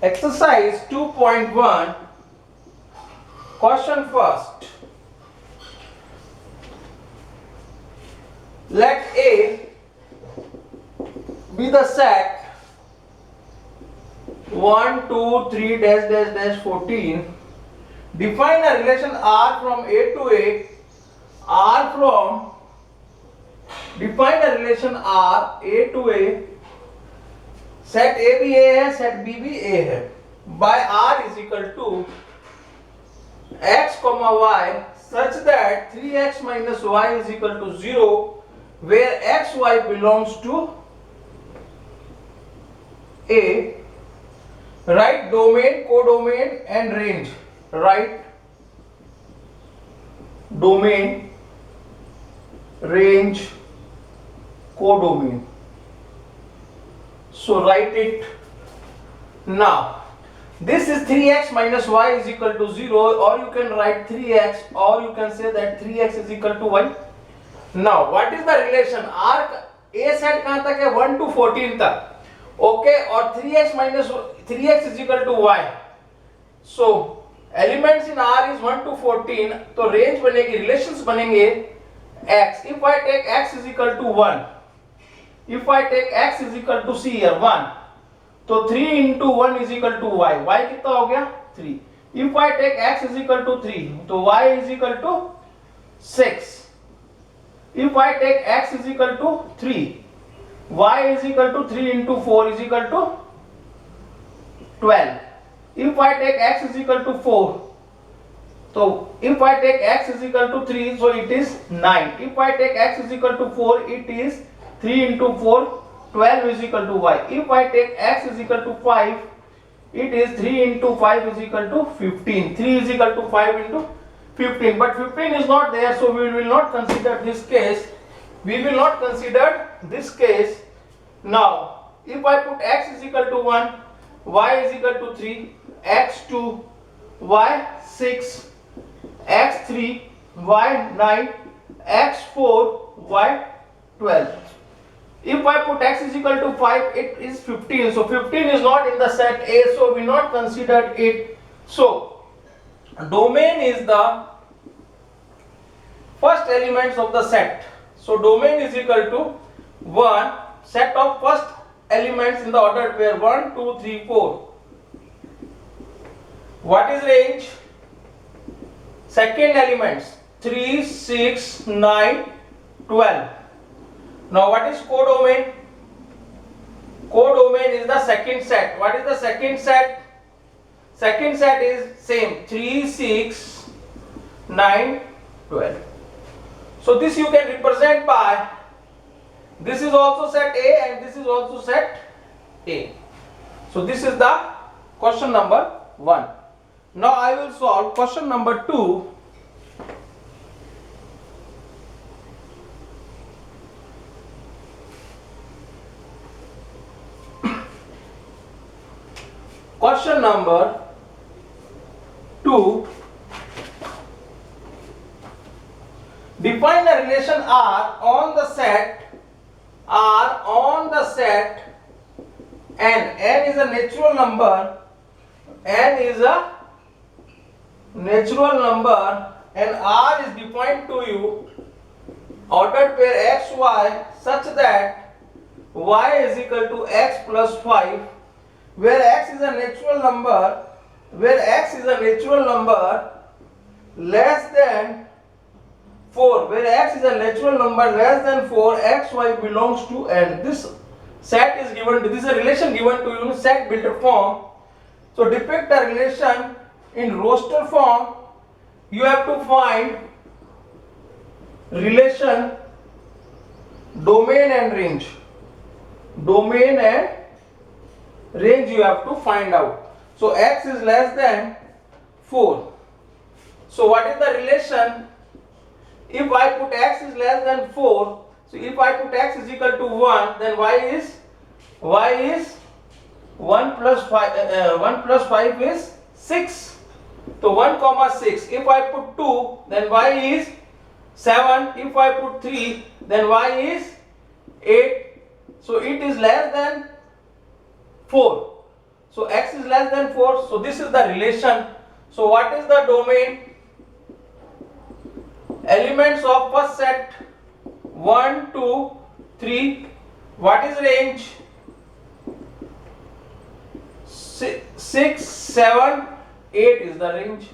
Exercise 2.1. Question first. Let A be the set 1, 2, 3, dash, dash, dash, 14. Define a relation R from A to A. Define a relation R A to A. Set A भी A है, set B भी A है. By R is equal to x comma y such that 3x minus y is equal to 0, where x y belongs to A. Write domain, codomain and range. Write domain, range, codomain. So write it now. This is 3x minus y is equal to 0, or you can write 3x, or you can say that 3x is equal to y. Now what is the relation? R A set कहाँ तक है? 1 to 14 तक. Okay, और 3x minus 3x is equal to y. So elements in R is 1 to 14. तो range बनेगी, relations बनेंगे x. If I take x is equal to 1, if I take x is equal to c here 1, तो 3 into 1 is equal to y. y कितना हो गया? 3. If I take x is equal to 3, तो y is equal to 6. If I take x is equal to 3, y is equal to 3 into 4 is equal to 12. If I take x is equal to 4, so if I take x is equal to 3, so it is 9. If I take x is equal to 4, it is 3 into 4, 12 is equal to y. If I take x is equal to 5, it is 3 into 5 is equal to 15. 3 is equal to 5 into 15. But 15 is not there, so we will not consider this case. We will not consider this case. Now, if I put x is equal to 1, y is equal to 3, x 2, y 6, x 3, y 9, x 4, y 12. If I put x is equal to 5, it is 15. So 15 is not in the set A, so we not considered it. So domain is the first elements of the set. So domain is equal to 1, set of first elements in the ordered pair 1, 2, 3, 4. What is range? Second elements 3, 6, 9, 12. Now what is codomain? Codomain is the second set. What is the second set? Second set is same 3, 6, 9, 12. So this you can represent by, this is also set A and this is also set A. So this is the question number 1. Now I will solve question number 2. Question number 2. Define a relation R on the set N. N is a natural number. N is a natural number and R is defined to you ordered pair x y such that y is equal to x plus 5, where x is a natural number, less than 4, where x is a natural number less than 4, x y belongs to N. This set is given to, this is a relation given to you in set builder form. So depict a relation in roster form. You have to find relation domain and range. Domain and range you have to find out. So x is less than 4. So what is the relation? If I put x is less than 4, so if I put x is equal to 1, then y is 1 plus 5 is 6. So 1 comma 6. If I put 2, then y is 7. If I put 3, then y is 8. So it is less than 4. So x is less than 4. So this is the relation. So what is the domain? Elements of first set 1, 2, 3. What is range? 6, 7, 8 is the range.